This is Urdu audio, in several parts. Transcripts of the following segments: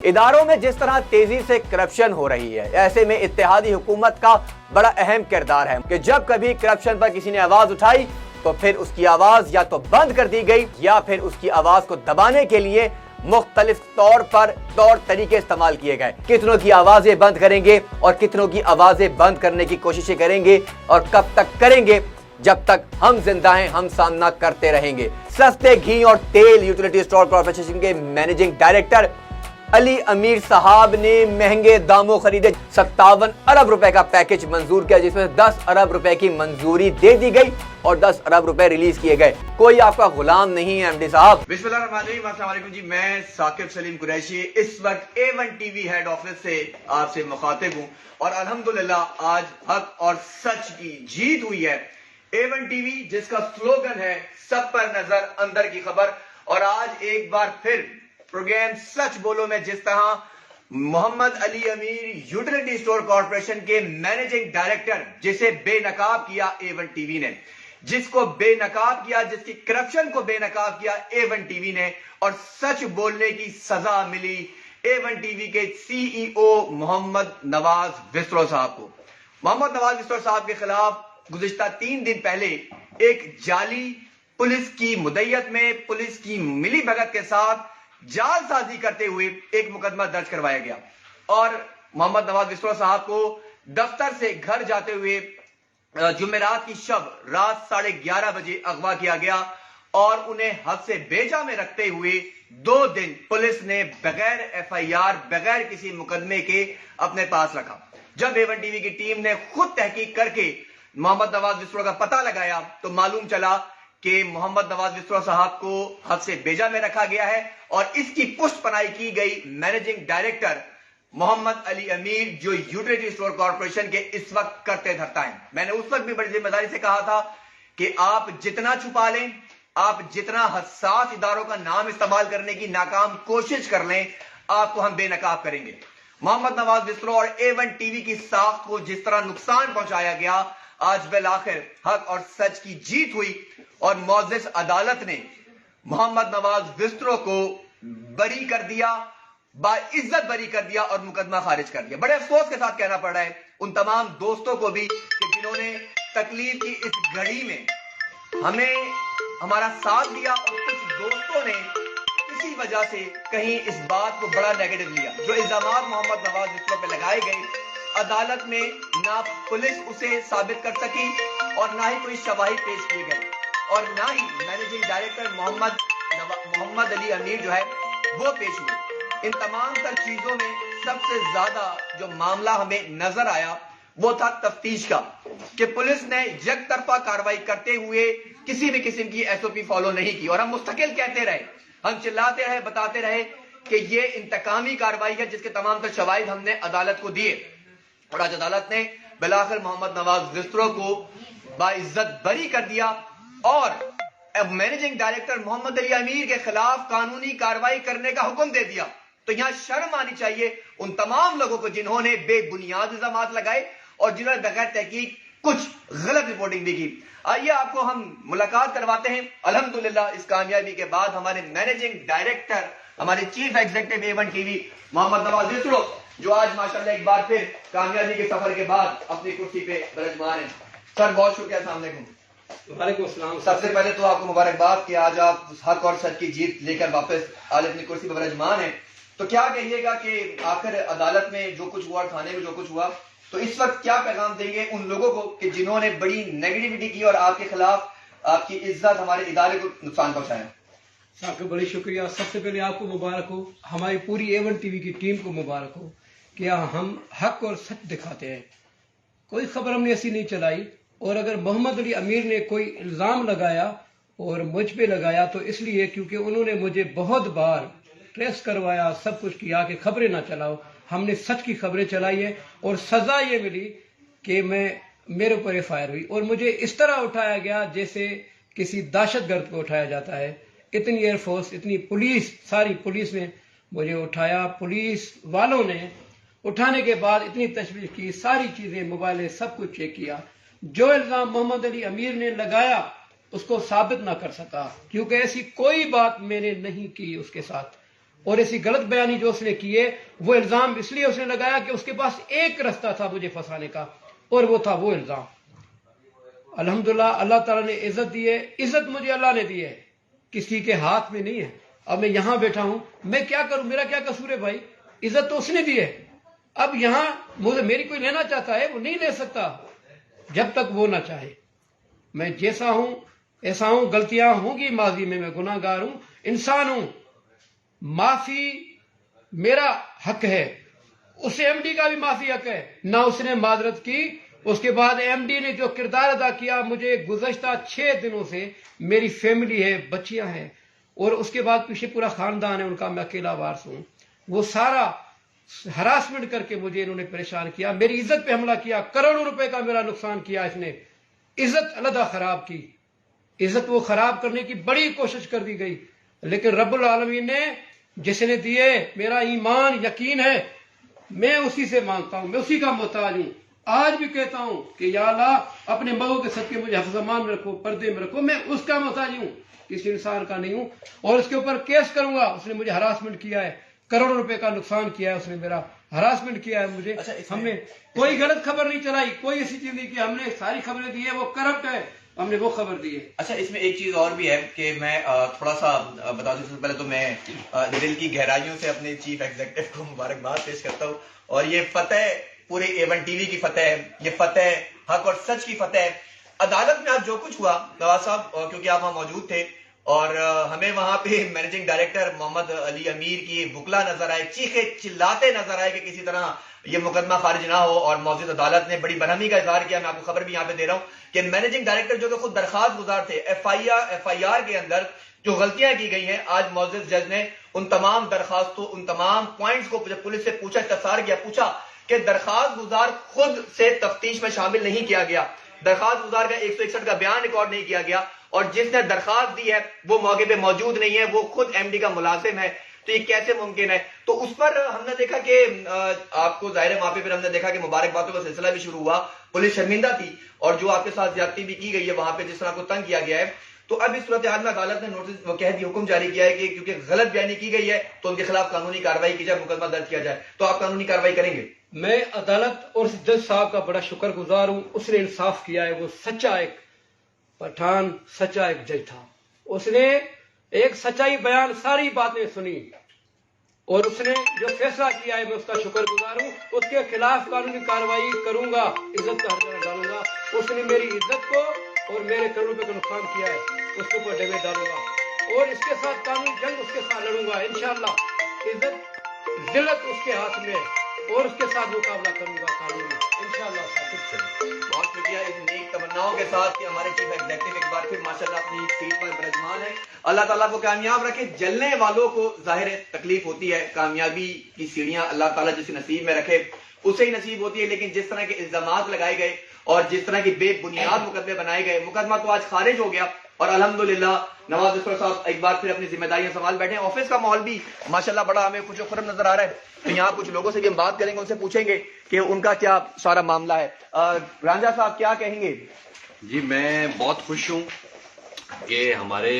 اداروں میں جس طرح تیزی سے کرپشن ہو رہی ہے، ایسے میں اتحادی حکومت کا بڑا اہم کردار ہے کہ جب کبھی کرپشن پر کسی نے آواز اٹھائی تو پھر اس کی آواز یا تو بند کر دی گئی یا پھر اس کی آواز کو دبانے کے لیے مختلف طور طریقے استعمال کیے گئے۔ کتنوں کی آوازیں بند کریں گے اور کتنوں کی آوازیں بند کرنے کی کوششیں کریں گے اور کب تک کریں گے؟ جب تک ہم زندہ ہیں ہم سامنا کرتے رہیں گے۔ سستے گھی اور تیل یوٹیلیٹی اسٹور کارپوریشن کے مینیجنگ ڈائریکٹر علی امیر صاحب نے مہنگے داموں خریدے 57 ارب روپے کا پیکج منظور کیا، جس میں 10 ارب روپے کی منظوری دے دی گئی اور 10 ارب روپے ریلیز کیے گئے۔ کوئی آپ کا غلام نہیں ہے ایم ڈی صاحب۔ بسم اللہ الرحمن الرحیم، السلام علیکم جی، میں ثاقب سلیم قریشی اس وقت A1 T we had office سے آپ سے مخاطب ہوں اور الحمدللہ آج حق اور سچ کی جیت ہوئی ہے۔ A1 ٹی وی جس کا سلوگن ہے سب پر نظر اندر کی خبر، اور آج ایک بار پھر پروگرام سچ بولو میں جس طرح محمد علی امیر یوٹیلیٹی اسٹور کارپوریشن کے مینیجنگ ڈائریکٹر جسے بے نقاب کیا A1 ٹی وی نے، جس کو بے نقاب کیا، جس کی کرپشن کو بے نقاب کیا A1 ٹی وی نے، اور سچ بولنے کی سزا ملی A1 ٹی وی کے سی ای او محمد نواز وسرو صاحب کو۔ محمد نواز وسرو صاحب کے خلاف گزشتہ 3 دن پہلے ایک جعلی پولیس کی مدعیت میں پولیس کی ملی بھگت کے ساتھ جال سازی کرتے ہوئے ایک مقدمہ درج کروایا گیا، اور محمد نواز وسرو صاحب کو دفتر سے گھر جاتے ہوئے جمعرات کی شب رات 11:30 بجے اغوا کیا گیا اور انہیں حد سے بیجا میں رکھتے ہوئے 2 دن پولیس نے بغیر ایف آئی آر بغیر کسی مقدمے کے اپنے پاس رکھا۔ جب A1 ٹی وی کی ٹیم نے خود تحقیق کر کے محمد نواز وسرو کا پتہ لگایا تو معلوم چلا کہ محمد نواز وسرو صاحب کو حد سے بیجا میں رکھا گیا ہے، اور اس کی پشت پناہی کی گئی مینیجنگ ڈائریکٹر محمد علی امیر جو یوٹیلیٹی اسٹور کارپوریشن کے اس وقت کرتے دھرتا ہے۔ میں نے اس وقت بھی بڑی ذمہ داری سے کہا تھا کہ آپ جتنا چھپا لیں، آپ جتنا حساس اداروں کا نام استعمال کرنے کی ناکام کوشش کر لیں، آپ کو ہم بے نقاب کریں گے۔ محمد نواز وسرو اور A1 ٹی وی کی ساخت کو جس طرح نقصان پہنچایا گیا، آج بالآخر حق اور سچ کی جیت ہوئی اور معزز عدالت نے محمد نواز وسرو کو بری کر دیا، باعزت بری کر دیا اور مقدمہ خارج کر دیا۔ بڑے افسوس کے ساتھ کہنا پڑ رہا ہے ان تمام دوستوں کو بھی کہ جنہوں نے تکلیف کی اس گھڑی میں ہمیں ہمارا ساتھ دیا، اور کچھ دوستوں نے اسی وجہ سے کہیں اس بات کو بڑا نیگیٹو لیا۔ جو الزامات محمد نواز وسرو پہ لگائے گئے، عدالت میں نہ پولیس اسے ثابت کر سکی اور نہ ہی کوئی شواہد پیش کیے گئے، اور نہ ہی مینیجنگ ڈائریکٹر محمد علی امیر جو ہے وہ پیش ہوئے۔ ان تمام تر چیزوں میں سب سے زیادہ جو معاملہ ہمیں نظر آیا وہ تھا تفتیش کا، کہ پولیس نے یک طرفہ کارروائی کرتے ہوئے کسی بھی قسم کی ایس او پی فالو نہیں کی، اور ہم مستقل کہتے رہے، ہم چلاتے رہے، بتاتے رہے کہ یہ انتقامی کارروائی ہے جس کے تمام تر شواہد ہم نے عدالت کو دیے، اور آج عدالت نے بالآخر محمد نواز وسرو کو باعزت بری کر دیا اور مینیجنگ ڈائریکٹر محمد علی امیر کے خلاف قانونی کارروائی کرنے کا حکم دے دیا۔ تو یہاں شرم آنی چاہیے ان تمام لوگوں کو جنہوں نے بے بنیاد الزامات لگائے اور جنہوں نے بغیر تحقیق کچھ غلط رپورٹنگ بھی کی۔ آئیے آپ کو ہم ملاقات کرواتے ہیں۔ الحمدللہ اس کامیابی کے بعد ہمارے مینیجنگ ڈائریکٹر، ہمارے chief executive A1 TV Muhammad Nawaz وسرو، جو آج ماشاءاللہ ایک بار پھر کامیابی کے سفر کے بعد اپنی کرسی پہ برجمان ہیں۔ سر بہت شکریہ، السلام علیکم۔ وعلیکم السلام۔ سب سے پہلے تو آپ کو مبارکباد کہ آج آپ حق اور سچ کی جیت لے کر واپس آج اپنی کرسی پر برجمان ہیں۔ تو کیا کہیے گا کہ آخر عدالت میں جو کچھ ہوا، تھانے میں جو کچھ ہوا، تو اس وقت کیا پیغام دیں گے ان لوگوں کو کہ جنہوں نے بڑی نیگیٹیوٹی کی اور آپ کے خلاف آپ کی عزت، ہمارے ادارے کو نقصان پہنچایا؟ صاحب بڑی شکریہ۔ سب سے پہلے آپ کو مبارک ہو، ہماری پوری A1 ٹی وی کی ٹیم کو مبارک ہو کہ ہم حق اور سچ دکھاتے ہیں۔ کوئی خبر ہم نے ایسی نہیں چلائی، اور اگر محمد علی امیر نے کوئی الزام لگایا اور مجھ پہ لگایا تو اس لیے کیونکہ انہوں نے مجھے بہت بار ٹریس کروایا، سب کچھ کیا کہ خبریں نہ چلاؤ۔ ہم نے سچ کی خبریں چلائی ہیں اور سزا یہ ملی کہ میرے اوپر ایف آئی آر ہوئی، اور مجھے اس طرح اٹھایا گیا جیسے کسی دہشت گرد کو اٹھایا جاتا ہے۔ اتنی ایئر فورس، اتنی پولیس، ساری پولیس نے مجھے اٹھایا۔ پولیس والوں نے اٹھانے کے بعد اتنی تشویش کی، ساری چیزیں، موبائلیں، سب کچھ چیک کیا۔ جو الزام محمد علی امیر نے لگایا اس کو ثابت نہ کر سکا، کیونکہ ایسی کوئی بات میں نے نہیں کی اس کے ساتھ۔ اور ایسی غلط بیانی جو اس نے کی ہے وہ الزام اس لیے اس نے لگایا کہ اس کے پاس ایک رستہ تھا مجھے پھنسانے کا، اور وہ تھا وہ الزام۔ الحمدللہ اللہ تعالیٰ نے عزت دی ہے، عزت مجھے اللہ نے دی ہے، کسی کے ہاتھ میں نہیں ہے۔ اب میں یہاں بیٹھا ہوں، میں کیا کروں، میرا کیا قصور ہے بھائی؟ عزت تو اس نے دی ہے۔ اب یہاں مجھے میری کوئی لینا چاہتا ہے، وہ نہیں لے سکتا جب تک وہ نہ چاہے۔ میں جیسا ہوں ایسا ہوں، غلطیاں ہوں گی ماضی میں گناہ گار ہوں، انسان ہوں، معافی میرا حق ہے، اسے ایم ڈی کا بھی معافی حق ہے۔ نہ اس نے معذرت کی، اس کے بعد ایم ڈی نے جو کردار ادا کیا، مجھے گزشتہ 6 دنوں سے میری فیملی ہے، بچیاں ہیں، اور اس کے بعد پیچھے پورا خاندان ہے ان کا، میں اکیلا وارث ہوں، وہ سارا ہراسمنٹ کر کے مجھے انہوں نے پریشان کیا، میری عزت پہ حملہ کیا، کروڑوں روپے کا میرا نقصان کیا، اس نے عزت علیحدہ خراب کی، عزت وہ خراب کرنے کی بڑی کوشش کر دی گئی، لیکن رب العالمین نے جس نے دیے، میرا ایمان یقین ہے، میں اسی سے مانگتا ہوں، میں اسی کا محتاج ہوں۔ آج بھی کہتا ہوں کہ یا اللہ اپنے مئو کے صدقے مجھے حفظ امان میں رکھو، پردے میں رکھو، میں اس کا محتاج ہوں، کسی انسان کا نہیں ہوں، اور اس کے اوپر کیس کروں گا۔ اس نے مجھے ہراسمنٹ کیا ہے، کروڑوں روپے کا نقصان کیا ہے، اس نے میرا ہراسمنٹ کیا ہے مجھے۔ ہم نے کوئی غلط خبر نہیں چلائی، کوئی ایسی چیز نہیں کی، ہم نے ساری خبریں دی ہیں، وہ کرپٹ ہے، ہم نے وہ خبر دی ہے۔ اچھا، اس میں ایک چیز اور بھی ہے کہ میں تھوڑا سا بتا دوں، سب سے پہلے تو میں دل کی گہرائیوں سے اپنے چیف ایگزیکٹو کو مبارکباد پیش کرتا ہوں، اور یہ فتح پورے A1 TV کی فتح ہے، یہ فتح حق اور سچ کی فتح ہے۔ عدالت میں آج جو کچھ ہوا نواز صاحب، کیونکہ آپ وہاں موجود تھے، اور ہمیں وہاں پہ مینیجنگ ڈائریکٹر محمد علی امیر کی وکلا نظر آئے، چیخے چلاتے نظر آئے کہ کسی طرح یہ مقدمہ خارج نہ ہو، اور معزز عدالت نے بڑی برہمی کا اظہار کیا۔ میں آپ کو خبر بھی یہاں پہ دے رہا ہوں کہ مینیجنگ ڈائریکٹر جو کہ خود درخواست گزار تھے، ایف آئی آر کے اندر جو غلطیاں کی گئی ہیں، آج معزز جج نے ان تمام درخواستوں، ان تمام پوائنٹس کو جب پولیس سے پوچھا، استفسار کیا، پوچھا کہ درخواست گزار خود سے تفتیش میں شامل نہیں کیا گیا، درخواست گزار کا 161 کا بیان ریکارڈ نہیں کیا گیا، اور جس نے درخواست دی ہے وہ موقع پہ موجود نہیں ہے، وہ خود ایم ڈی کا ملازم ہے، تو یہ کیسے ممکن ہے؟ تو اس پر ہم نے دیکھا کہ آپ کو ظاہر موقع پر ہم نے دیکھا کہ مبارکبادوں کا سلسلہ بھی شروع ہوا، پولیس شرمندہ تھی، اور جو آپ کے ساتھ زیادتی بھی کی گئی ہے وہاں پہ، جس طرح کو تنگ کیا گیا ہے، تو اب اس صورتحال میں عدالت نے نوٹس قحطی حکم جاری کیا ہے کہ کیونکہ غلط بیانی کی گئی ہے تو ان کے خلاف قانونی کارروائی کی جائے، مقدمہ درج کیا جائے۔ تو آپ قانونی کارروائی کریں گے؟ میں عدالت اور جج صاحب کا بڑا شکر گزار ہوں، اس نے انصاف کیا ہے، وہ سچا ایک پٹھان، سچا ایک جج تھا، اس نے ایک سچائی بیان، ساری باتیں سنی، اور اس نے جو فیصلہ کیا ہے میں اس کا شکر گزار ہوں۔ اس کے خلاف قانونی کارروائی کروں گا، عزت کا ہرجانہ ڈالوں گا۔ اس نے میری عزت کو اور میرے کروڑوں روپے کا نقصان کیا ہے، اس کے اوپر ڈیمیج ڈالوں گا، اور اس کے ساتھ قانونی جنگ اس کے ساتھ لڑوں گا انشاءاللہ۔ عزت ذلت اس کے ہاتھ میں، اور اس کے ساتھ مقابلہ کروں گا قانونی انشاءاللہ۔ بہت شکریہ اس نیک تمناؤں کے ساتھ کہ ہمارے چیف ایگزیکٹو ایک بار پھر ماشاءاللہ اپنی سیٹ پر برجمان ہے۔ اللہ تعالیٰ کو کامیاب رکھے۔ جلنے والوں کو ظاہر تکلیف ہوتی ہے، کامیابی کی سیڑھیاں اللہ تعالیٰ جسے نصیب میں رکھے اسے ہی نصیب ہوتی ہے، لیکن جس طرح کے الزامات لگائے گئے اور جس طرح کی بے بنیاد مقدمے بنائے گئے، مقدمہ تو آج خارج ہو گیا، اور الحمدللہ نواز ظفر صاحب ایک بار پھر اپنی ذمہ داریاں سنبھال بیٹھے ہیں۔ آفس کا ماحول بھی ماشاءاللہ بڑا ہمیں خوش و خرم نظر آ رہا ہے، تو یہاں کچھ لوگوں سے بھی ہم بات کریں گے، ان سے پوچھیں گے کہ ان کا کیا سارا معاملہ ہے۔ رانجھا صاحب کیا کہیں گے؟ جی میں بہت خوش ہوں کہ ہمارے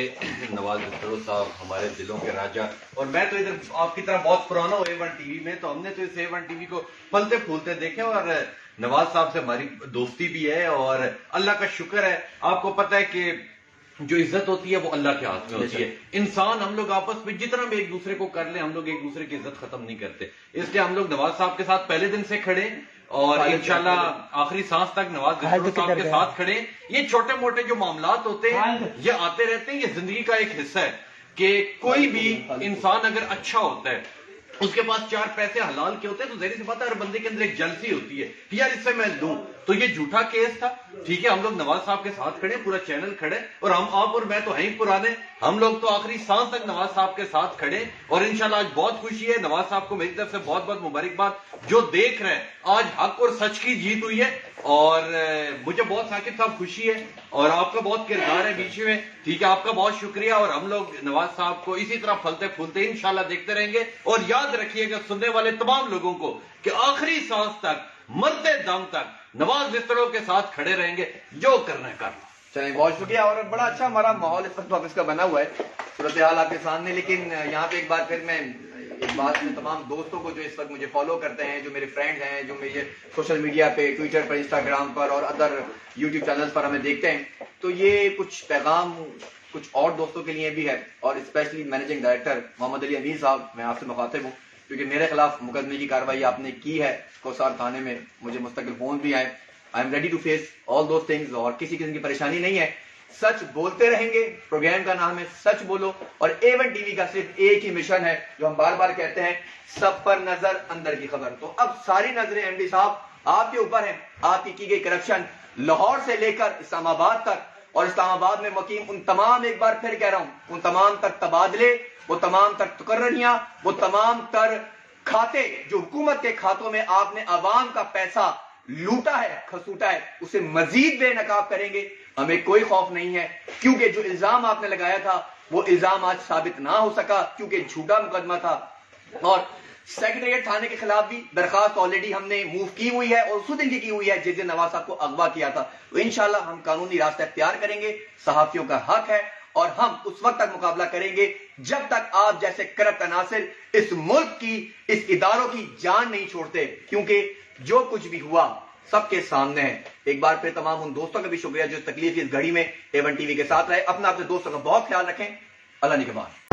نواز ظفر صاحب ہمارے دلوں کے راجا، اور میں تو ادھر آپ کی طرح بہت پرانا ہوں A1 TV میں، تو ہم نے تو اس A1 TV کو پلتے پھولتے دیکھے، اور نواز صاحب سے ہماری دوستی بھی ہے، اور اللہ کا شکر ہے۔ آپ کو پتہ ہے کہ جو عزت ہوتی ہے وہ اللہ کے ہاتھ میں ہوتی ہے۔ انسان ہم لوگ آپس میں جتنا بھی ایک دوسرے کو کر لیں، ہم لوگ ایک دوسرے کی عزت ختم نہیں کرتے، اس لیے ہم لوگ نواز صاحب کے ساتھ پہلے دن سے کھڑے، اور انشاءاللہ آخری سانس تک نواز ظفر صاحب کے ساتھ کھڑے۔ یہ چھوٹے موٹے جو معاملات ہوتے ہیں یہ آتے رہتے ہیں، یہ زندگی کا ایک حصہ ہے کہ کوئی بھی انسان اگر اچھا ہوتا ہے، اس کے پاس 4 پیسے حلال کے ہوتے ہیں، تو ظاہر سی بات ہے ہر بندے کے اندر ایک جلسی ہوتی ہے کہ یار اس سے میں لوں، تو یہ جھوٹا کیس تھا، ٹھیک ہے۔ ہم لوگ نواز صاحب کے ساتھ کھڑے، پورا چینل کھڑے، اور ہم آپ اور میں تو ہیں ہی پرانے، ہم لوگ تو آخری سانس تک نواز صاحب کے ساتھ کھڑے، اور انشاءاللہ آج بہت خوشی ہے۔ نواز صاحب کو میری طرف سے بہت بہت مبارکباد، جو دیکھ رہے ہیں آج حق اور سچ کی جیت ہوئی ہے، اور مجھے بہت ثاقب صاحب خوشی ہے، اور آپ کا بہت کردار ہے بیچ میں، ٹھیک ہے، آپ کا بہت شکریہ، اور ہم لوگ نواز صاحب کو اسی طرح پھلتے پھولتے انشاءاللہ دیکھتے رہیں گے۔ اور یاد رکھیے گا سننے والے تمام لوگوں کو کہ آخری سانس تک، مرتے دم تک نواز ظفر کے ساتھ کھڑے رہیں گے، جو کرنا ہے کرنا۔ چلیں بہت شکریہ، اور بڑا اچھا ہمارا ماحول اس وقت آفس کا بنا ہوا ہے، صورتحال آپ کے سامنے، لیکن یہاں پہ ایک بار پھر میں ایک بات میں تمام دوستوں کو جو اس وقت مجھے فالو کرتے ہیں, جو میرے فرینڈز ہیں, جو مجھے سوشل میڈیا پہ, ٹویٹر پر, انسٹاگرام پر اور ادر یوٹیوب چینلز پر ہمیں دیکھتے ہیں, تو یہ کچھ پیغام کچھ اور دوستوں کے لیے بھی ہے, اور اسپیشلی مینیجنگ ڈائریکٹر محمد علی امین صاحب, میں آپ سے مخاطب ہوں کیونکہ میرے خلاف مقدمے کی کارروائی آپ نے کی ہے کوسار تھانے میں, مجھے مستقل فون بھی آئے. I am ready to face all those things, اور کسی قسم کی پریشانی نہیں ہے. سچ بولتے رہیں گے, پروگرام کا نام ہے سچ بولو, اور A1 ٹی وی کا صرف ایک ہی مشن ہے جو ہم بار بار کہتے ہیں, سب پر نظر اندر کی خبر. تو اب ساری نظریں ایم ڈی صاحب آپ کے اوپر ہیں. آپ کی گئی کرپشن لاہور سے لے کر اسلام آباد تک, اور اسلام آباد میں مقیم ان تمام, ایک بار پھر کہہ رہا ہوں, ان تمام تر تبادلے, وہ تمام تر تقرریاں, وہ تمام تر کھاتے جو حکومت کے کھاتوں میں آپ نے عوام کا پیسہ لوٹا ہے, کھسوٹا ہے, اسے مزید بے نقاب کریں گے. ہمیں کوئی خوف نہیں ہے, کیونکہ جو الزام آپ نے لگایا تھا وہ الزام آج ثابت نہ ہو سکا کیونکہ جھوٹا مقدمہ تھا. اور سیکریٹریٹ تھانے کے خلاف بھی درخواست آلریڈی ہم نے موو کی ہوئی ہے, اور اسی دن کی ہوئی ہے جس دن نواز صاحب کو اغوا کیا تھا. تو انشاءاللہ ہم قانونی راستہ اختیار کریں گے, صحافیوں کا حق ہے, اور ہم اس وقت تک مقابلہ کریں گے جب تک آپ جیسے کرپٹ عناصر اس ملک کی, اس اداروں کی جان نہیں چھوڑتے, کیونکہ جو کچھ بھی ہوا سب کے سامنے ہے. ایک بار پھر تمام ان دوستوں کا بھی شکریہ جو تکلیف کی اس گھڑی میں A1 ٹی وی کے ساتھ رہے. اپنا اپنے دوستوں کا بہت خیال رکھیں. اللہ نگہبان.